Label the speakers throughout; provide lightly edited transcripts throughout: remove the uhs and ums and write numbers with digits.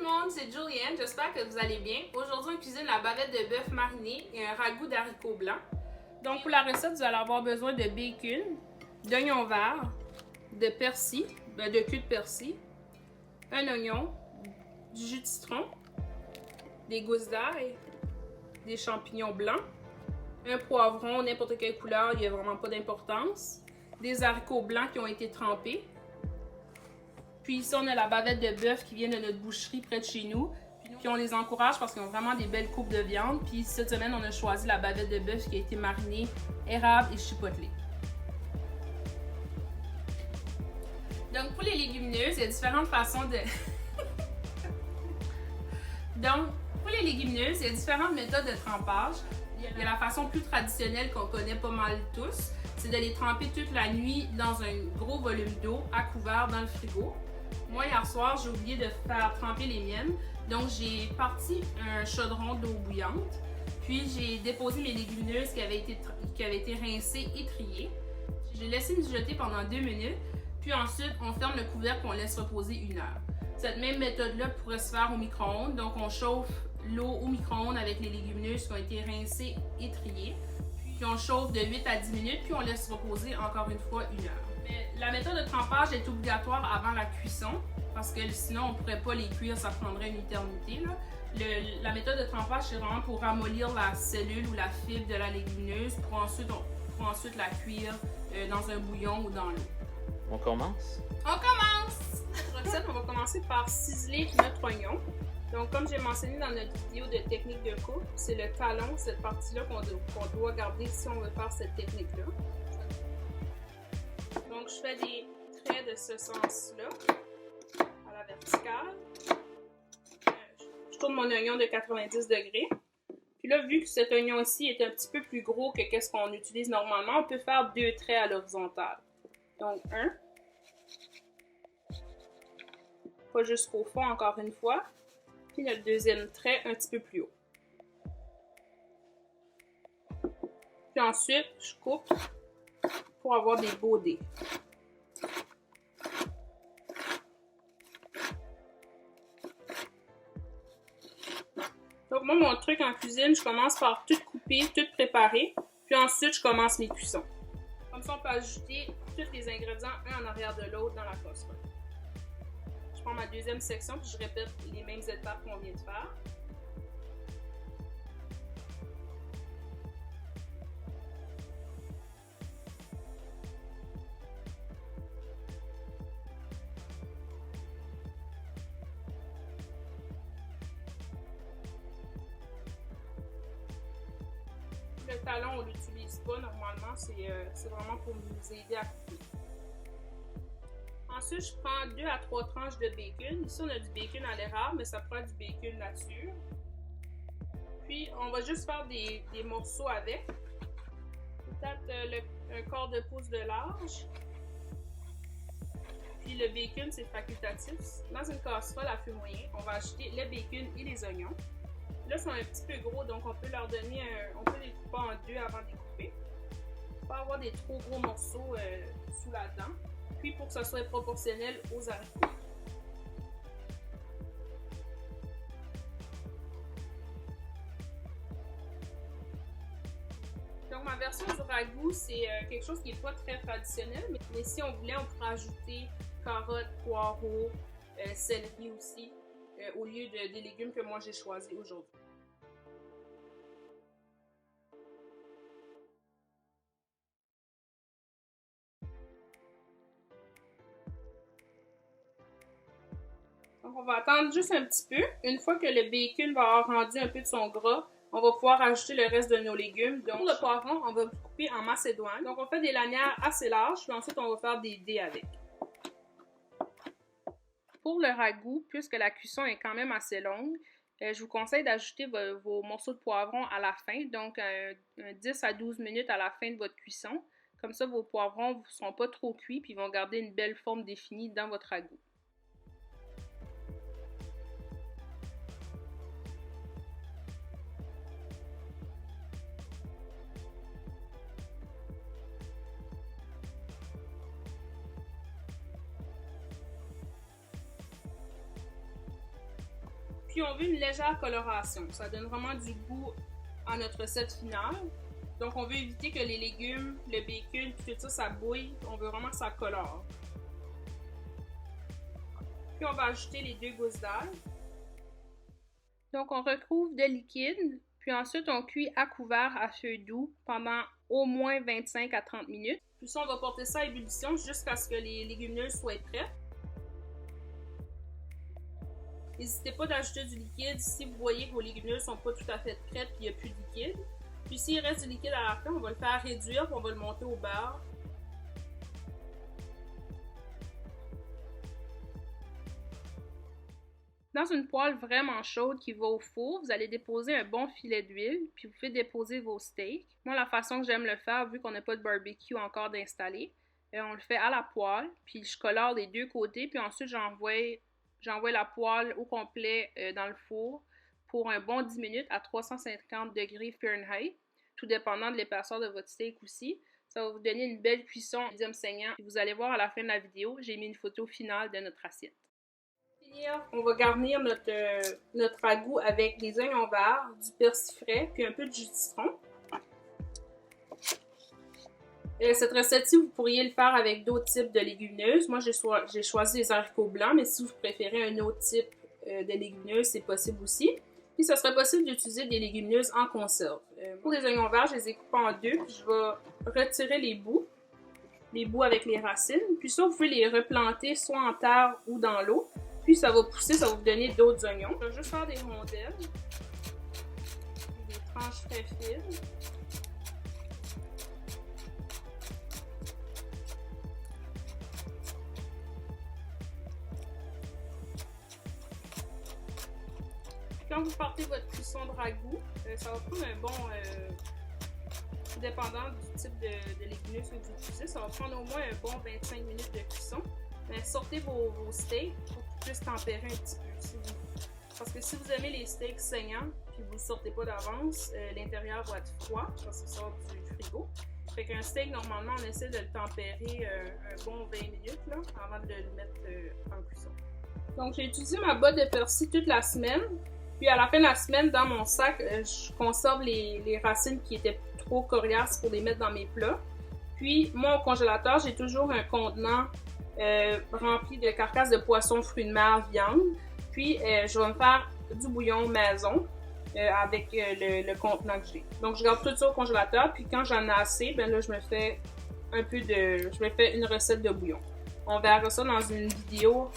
Speaker 1: monde, c'est Julienne, j'espère que vous allez bien. Aujourd'hui, on cuisine la bavette de bœuf marinée et un ragoût d'haricots blancs. Donc pour la recette, vous allez avoir besoin de bacon, d'oignons verts, de persil, de cul de persil, un oignon, du jus de citron, des gousses d'ail, des champignons blancs, un poivron, n'importe quelle couleur, il n'y a vraiment pas d'importance, des haricots blancs qui ont été trempés. Puis ici, on a la bavette de bœuf qui vient de notre boucherie près de chez nous. Puis on les encourage parce qu'ils ont vraiment des belles coupes de viande. Puis cette semaine, on a choisi la bavette de bœuf qui a été marinée érable et chipotelée. Donc pour les légumineuses, il y a différentes façons de... Donc pour les légumineuses, il y a différentes méthodes de trempage. Il y a la façon plus traditionnelle qu'on connaît pas mal tous. C'est de les tremper toute la nuit dans un gros volume d'eau à couvert dans le frigo. Moi, hier soir, j'ai oublié de faire tremper les miennes. Donc, j'ai parti un chaudron d'eau bouillante. Puis, j'ai déposé mes légumineuses qui avaient été rincées et triées. J'ai laissé mijoter pendant 2 minutes. Puis ensuite, on ferme le couvercle et on laisse reposer 1 heure. Cette même méthode-là pourrait se faire au micro-ondes. Donc, on chauffe l'eau au micro-ondes avec les légumineuses qui ont été rincées et triées. Puis, on chauffe de 8 à 10 minutes. Puis, on laisse reposer encore une fois 1 heure. La méthode de trempage est obligatoire avant la cuisson parce que sinon on ne pourrait pas les cuire, ça prendrait une éternité. La méthode de trempage, c'est vraiment pour ramollir la cellule ou la fibre de la légumineuse pour ensuite la cuire dans un bouillon ou dans l'eau.
Speaker 2: On commence?
Speaker 1: On commence! Recette, on va commencer par ciseler notre oignon. Donc comme j'ai mentionné dans notre vidéo de technique de coupe, c'est le talon, cette partie-là qu'on doit garder si on veut faire cette technique-là. Donc, je fais des traits de ce sens-là, à la verticale. Je tourne mon oignon de 90 degrés. Puis là, vu que cet oignon-ci est un petit peu plus gros que ce qu'on utilise normalement, on peut faire 2 traits à l'horizontale. Donc, 1. Pas jusqu'au fond, encore une fois. Puis le deuxième trait, un petit peu plus haut. Puis ensuite, je coupe pour avoir des beaux dés. Donc moi, mon truc en cuisine, je commence par tout couper, tout préparer, puis ensuite je commence mes cuissons. Comme ça, on peut ajouter tous les ingrédients un en arrière de l'autre dans la casserole. Je prends ma deuxième section, puis je répète les mêmes étapes qu'on vient de faire. Le talon, on ne l'utilise pas normalement, c'est vraiment pour nous aider à couper. Ensuite, je prends 2 à 3 tranches de bacon. Ici, on a du bacon à l'érable, mais ça prend du bacon nature. Puis, on va juste faire des morceaux avec. Peut-être un quart de pouce de large. Puis, le bacon, c'est facultatif. Dans une casserole à feu moyen, on va ajouter le bacon et les oignons. Là, ils sont un petit peu gros, donc on peut leur donner on peut les couper en 2 avant de les couper. Pas avoir des trop gros morceaux sous la dent. Puis pour que ça soit proportionnel aux haricots. Donc ma version du ragoût, c'est quelque chose qui n'est pas très traditionnel, mais si on voulait, on pourrait ajouter carottes, poireaux, céleri aussi, au lieu des légumes que moi j'ai choisis aujourd'hui. Donc on va attendre juste un petit peu. Une fois que le bacon va avoir rendu un peu de son gras, on va pouvoir ajouter le reste de nos légumes. Donc pour le poivron, on va le couper en macédoine. Donc on fait des lanières assez larges, puis ensuite on va faire des dés avec. Pour le ragoût, puisque la cuisson est quand même assez longue, je vous conseille d'ajouter vos morceaux de poivron à la fin, donc 10 à 12 minutes à la fin de votre cuisson. Comme ça, vos poivrons ne seront pas trop cuits, puis ils vont garder une belle forme définie dans votre ragoût. Puis on veut une légère coloration. Ça donne vraiment du goût à notre recette finale. Donc on veut éviter que les légumes, le bacon, puis tout ça, ça bouille. On veut vraiment que ça colore. Puis on va ajouter les 2 gousses d'ail. Donc on recouvre de liquide. Puis ensuite on cuit à couvert à feu doux pendant au moins 25 à 30 minutes. Puis ça, on va porter ça à ébullition jusqu'à ce que les légumineuses soient prêtes. N'hésitez pas d'ajouter du liquide si vous voyez que vos légumineuses ne sont pas tout à fait prêtes et il n'y a plus de liquide. Puis s'il reste du liquide à la fin, on va le faire réduire et on va le monter au beurre. Dans une poêle vraiment chaude qui va au four, vous allez déposer un bon filet d'huile, puis vous faites déposer vos steaks. Moi, la façon que j'aime le faire, vu qu'on n'a pas de barbecue encore d'installer, on le fait à la poêle, puis je colore les 2 côtés, puis ensuite j'envoie la poêle au complet dans le four pour un bon 10 minutes à 350 degrés Fahrenheit, tout dépendant de l'épaisseur de votre steak aussi. Ça va vous donner une belle cuisson médium saignant. Vous allez voir à la fin de la vidéo, j'ai mis une photo finale de notre assiette. On va garnir notre ragoût avec des oignons verts, du persil frais, puis un peu de jus de citron. Cette recette-ci, vous pourriez le faire avec d'autres types de légumineuses. Moi, j'ai choisi les haricots blancs, mais si vous préférez un autre type de légumineuses, c'est possible aussi. Puis, ça serait possible d'utiliser des légumineuses en conserve. Pour les oignons verts, je les ai coupés en 2, puis je vais retirer les bouts avec les racines. Puis ça, vous pouvez les replanter soit en terre ou dans l'eau. Puis ça va pousser, ça va vous donner d'autres oignons. Je vais juste faire des rondelles, des tranches très fines. Quand vous partez votre cuisson de ragoût, ça va prendre un bon, dépendant du type de légumineuses que vous utilisez, ça va prendre au moins un bon 25 minutes de cuisson. Mais sortez vos steaks pour qu'ils puissent tempérer un petit peu. Parce que si vous aimez les steaks saignants puis vous ne le sortez pas d'avance, l'intérieur va être froid parce qu'il sort du frigo. Fait qu'un steak, normalement, on essaie de le tempérer un bon 20 minutes là, avant de le mettre en cuisson. Donc, j'ai utilisé ma botte de persil toute la semaine. Puis à la fin de la semaine, dans mon sac, je conserve les racines qui étaient trop coriaces pour les mettre dans mes plats. Puis, moi, au congélateur, j'ai toujours un contenant rempli de carcasses de poisson, fruits de mer, viande. Puis, je vais me faire du bouillon maison avec le contenant que j'ai. Donc, je garde tout ça au congélateur. Puis, quand j'en ai assez, ben là, je me fais une recette de bouillon. On verra ça dans une vidéo.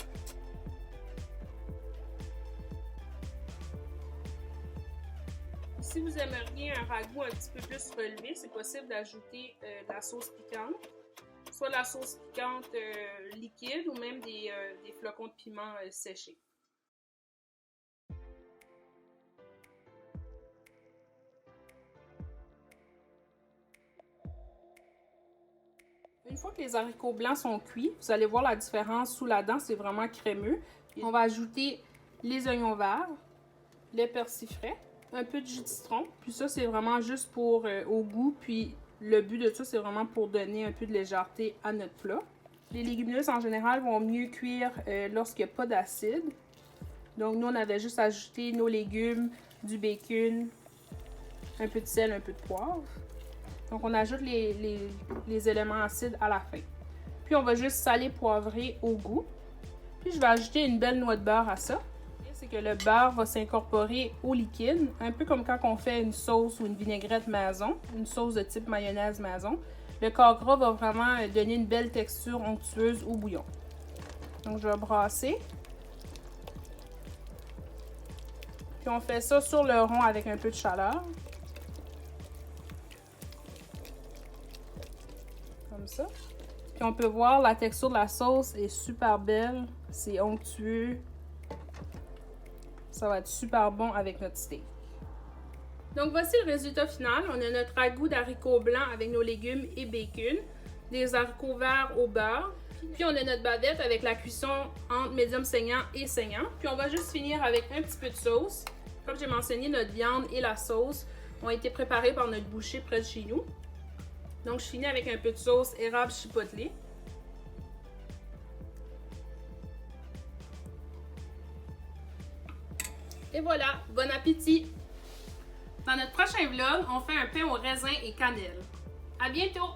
Speaker 1: Si vous aimeriez un ragoût un petit peu plus relevé, c'est possible d'ajouter de la sauce piquante. Soit la sauce piquante liquide ou même des flocons de piment séchés. Une fois que les haricots blancs sont cuits, vous allez voir la différence sous la dent, c'est vraiment crémeux. On va ajouter les oignons verts, le persil frais, un peu de jus de citron. Puis ça, c'est vraiment juste pour au goût. Puis le but de ça, c'est vraiment pour donner un peu de légèreté à notre plat. Les légumineuses, en général, vont mieux cuire lorsqu'il n'y a pas d'acide. Donc, nous, on avait juste ajouté nos légumes, du bacon, un peu de sel, un peu de poivre. Donc, on ajoute les éléments acides à la fin. Puis, on va juste saler, poivrer au goût. Puis, je vais ajouter une belle noix de beurre à ça. C'est que le beurre va s'incorporer au liquide, un peu comme quand on fait une sauce ou une vinaigrette maison, une sauce de type mayonnaise maison. Le corps gras va vraiment donner une belle texture onctueuse au bouillon. Donc, je vais brasser. Puis, on fait ça sur le rond avec un peu de chaleur. Comme ça. Puis, on peut voir la texture de la sauce est super belle. C'est onctueux. Ça va être super bon avec notre steak. Donc voici le résultat final. On a notre ragoût d'haricots blancs avec nos légumes et bacon, des haricots verts au beurre, puis on a notre bavette avec la cuisson entre médium saignant et saignant. Puis on va juste finir avec un petit peu de sauce. Comme j'ai mentionné, notre viande et la sauce ont été préparées par notre boucher près de chez nous. Donc je finis avec un peu de sauce érable chipotle. Et voilà, bon appétit! Dans notre prochain vlog, on fait un pain au raisin et cannelle. À bientôt!